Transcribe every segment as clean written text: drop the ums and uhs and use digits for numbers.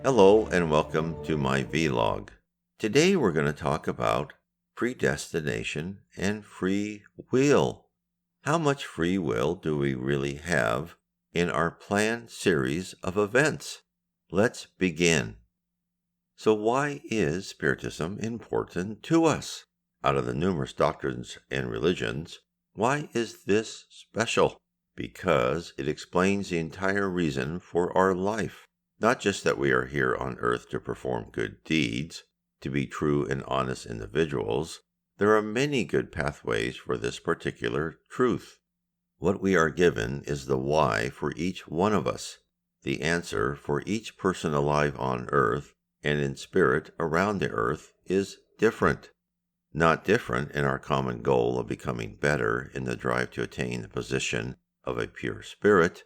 Hello and welcome to my vlog. Today we're going to talk about predestination and free will. How much free will do we really have in our planned series of events? Let's begin. So why is Spiritism important to us? Out of the numerous doctrines and religions, why is this special? Because it explains the entire reason for our life. Not just that we are here on earth to perform good deeds, to be true and honest individuals. There are many good pathways for this particular truth. What we are given is the why for each one of us. The answer for each person alive on earth and in spirit around the earth is different. Not different in our common goal of becoming better in the drive to attain the position of a pure spirit,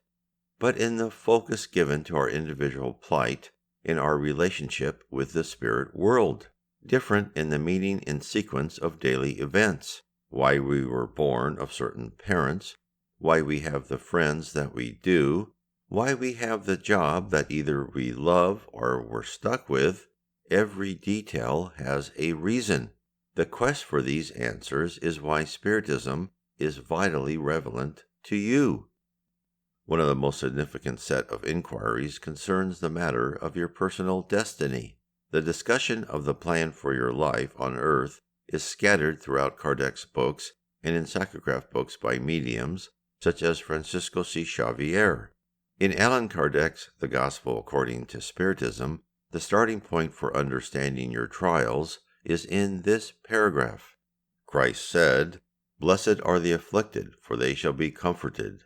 but in the focus given to our individual plight in our relationship with the spirit world. Different in the meaning and sequence of daily events, why we were born of certain parents, why we have the friends that we do, why we have the job that either we love or we're stuck with. Every detail has a reason. The quest for these answers is why Spiritism is vitally relevant to you. One of the most significant set of inquiries concerns the matter of your personal destiny. The discussion of the plan for your life on earth is scattered throughout Kardec's books and in psychograph books by mediums such as Francisco C. Xavier. In Allan Kardec's The Gospel According to Spiritism, the starting point for understanding your trials is in this paragraph. Christ said, "Blessed are the afflicted, for they shall be comforted."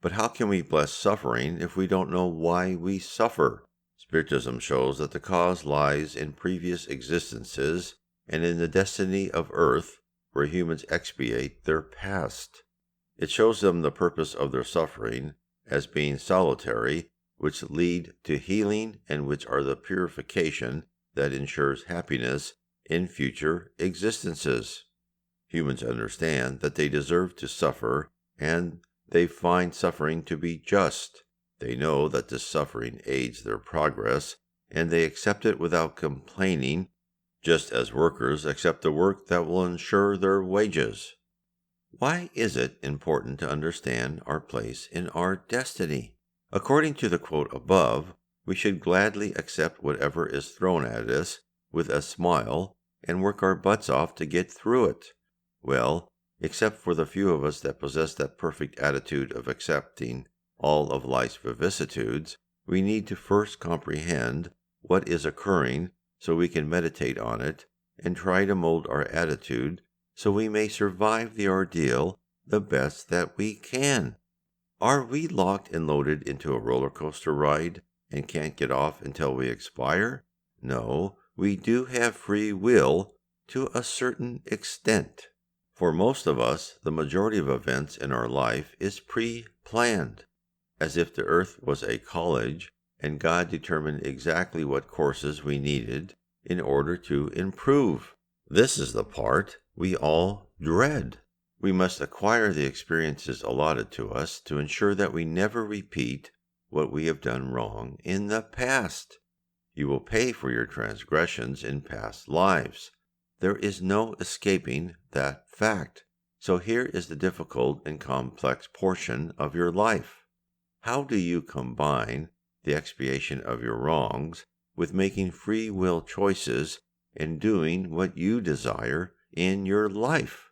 But how can we bless suffering if we don't know why we suffer? Spiritism shows that the cause lies in previous existences and in the destiny of earth, where humans expiate their past. It shows them the purpose of their suffering as being solitary, which lead to healing and which are the purification that ensures happiness in future existences. Humans understand that they deserve to suffer, and they find suffering to be just. They know that this suffering aids their progress, and they accept it without complaining, just as workers accept the work that will ensure their wages. Why is it important to understand our place in our destiny? According to the quote above, we should gladly accept whatever is thrown at us with a smile and work our butts off to get through it. Well, except for the few of us that possess that perfect attitude of accepting all of life's vicissitudes, we need to first comprehend what is occurring so we can meditate on it and try to mold our attitude so we may survive the ordeal the best that we can. Are we locked and loaded into a roller coaster ride and can't get off until we expire? No, we do have free will to a certain extent. For most of us, the majority of events in our life is pre-planned, as if the earth was a college and God determined exactly what courses we needed in order to improve. This is the part we all dread. We must acquire the experiences allotted to us to ensure that we never repeat what we have done wrong in the past. You will pay for your transgressions in past lives. There is no escaping that fact. So here is the difficult and complex portion of your life. How do you combine the expiation of your wrongs with making free will choices and doing what you desire in your life?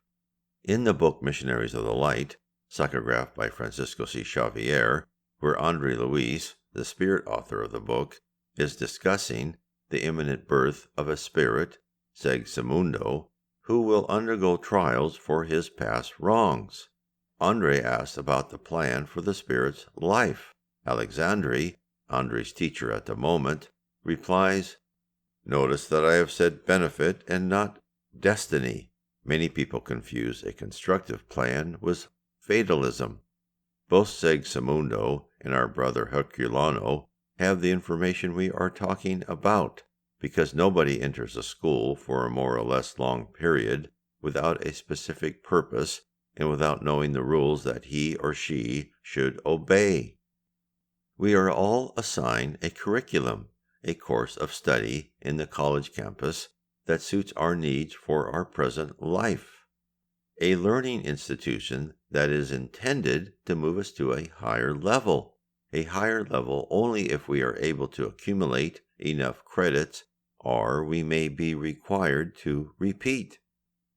In the book Missionaries of the Light, psychographed by Francisco C. Xavier, where Andre Luis, the spirit author of the book, is discussing the imminent birth of a spirit, Segismundo, who will undergo trials for his past wrongs. Andre asked about the plan for the spirit's life. Alexandre, Andre's teacher at the moment, replies, "Notice that I have said benefit and not destiny. Many people confuse a constructive plan with fatalism. Both Segismundo and our brother Herculano have the information we are talking about, because nobody enters a school for a more or less long period without a specific purpose and without knowing the rules that he or she should obey. We are all assigned a curriculum, a course of study in the college campus that suits our needs for our present life. A learning institution that is intended to move us to a higher level only if we are able to accumulate enough credits, or we may be required to repeat.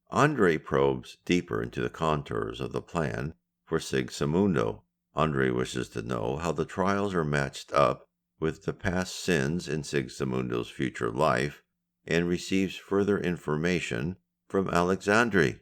Andre probes deeper into the contours of the plan for Sigismundo. Andre wishes to know how the trials are matched up with the past sins in Sigismundo's future life, and receives further information from Alexandre.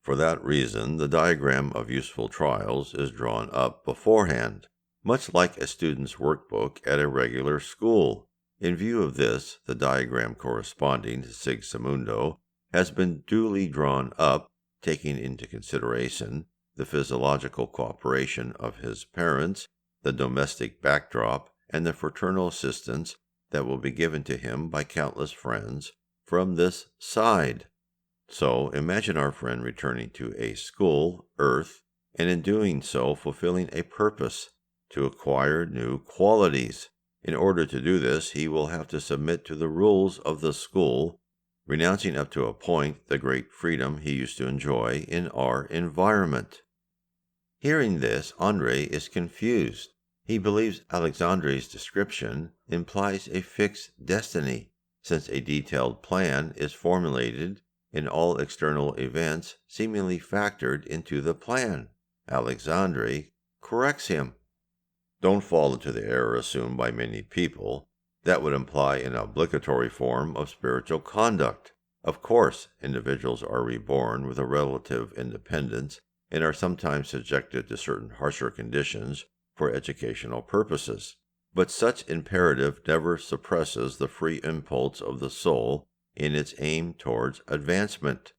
For that reason, the diagram of useful trials is drawn up beforehand, much like a student's workbook at a regular school. In view of this, the diagram corresponding to Sigismundo has been duly drawn up, taking into consideration the physiological cooperation of his parents, the domestic backdrop, and the fraternal assistance that will be given to him by countless friends from this side. So imagine our friend returning to a school, Earth, and in doing so fulfilling a purpose to acquire new qualities. In order to do this, he will have to submit to the rules of the school, renouncing up to a point the great freedom he used to enjoy in our environment. Hearing this, Andre is confused. He believes Alexandre's description implies a fixed destiny, since a detailed plan is formulated and all external events seemingly factored into the plan. Alexandre corrects him. Don't fall into the error assumed by many people. That would imply an obligatory form of spiritual conduct. Of course, individuals are reborn with a relative independence and are sometimes subjected to certain harsher conditions for educational purposes. But such imperative never suppresses the free impulse of the soul in its aim towards advancement,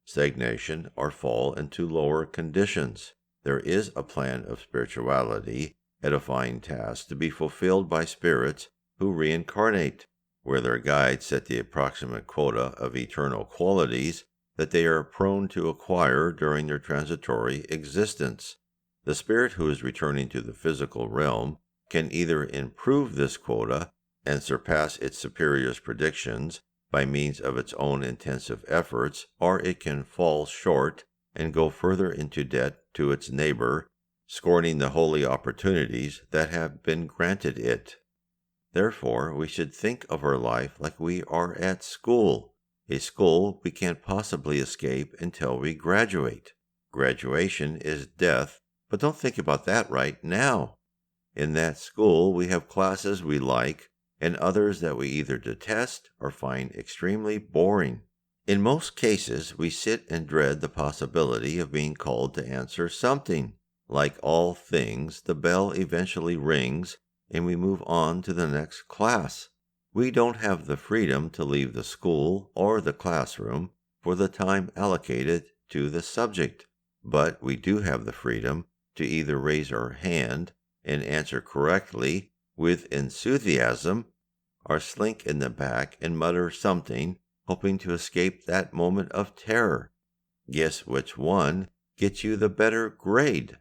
stagnation, or fall into lower conditions. There is a plan of spirituality, edifying tasks to be fulfilled by spirits who reincarnate, where their guides set the approximate quota of eternal qualities that they are prone to acquire during their transitory existence. The spirit who is returning to the physical realm can either improve this quota and surpass its superior's predictions by means of its own intensive efforts, or it can fall short and go further into debt to its neighbor, scorning the holy opportunities that have been granted it. Therefore, we should think of our life like we are at school, a school we can't possibly escape until we graduate. Graduation is death, but don't think about that right now. In that school, we have classes we like and others that we either detest or find extremely boring. In most cases, we sit and dread the possibility of being called to answer something. Like all things, the bell eventually rings and we move on to the next class. We don't have the freedom to leave the school or the classroom for the time allocated to the subject, but we do have the freedom to either raise our hand and answer correctly with enthusiasm, or slink in the back and mutter something, hoping to escape that moment of terror. Guess which one gets you the better grade.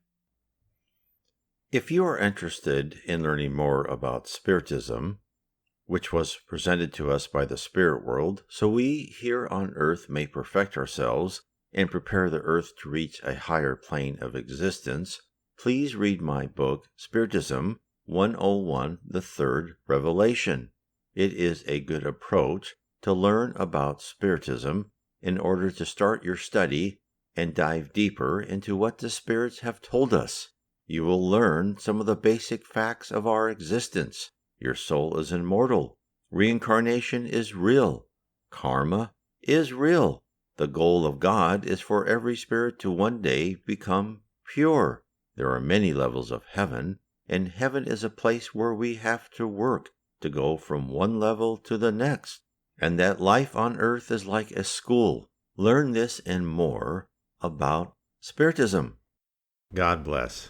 If you are interested in learning more about Spiritism, which was presented to us by the spirit world, so we here on earth may perfect ourselves and prepare the earth to reach a higher plane of existence, please read my book, Spiritism 101, The Third Revelation. It is a good approach to learn about Spiritism in order to start your study and dive deeper into what the spirits have told us. You will learn some of the basic facts of our existence. Your soul is immortal. Reincarnation is real. Karma is real. The goal of God is for every spirit to one day become pure. There are many levels of heaven, and heaven is a place where we have to work to go from one level to the next, and that life on earth is like a school. Learn this and more about Spiritism. God bless.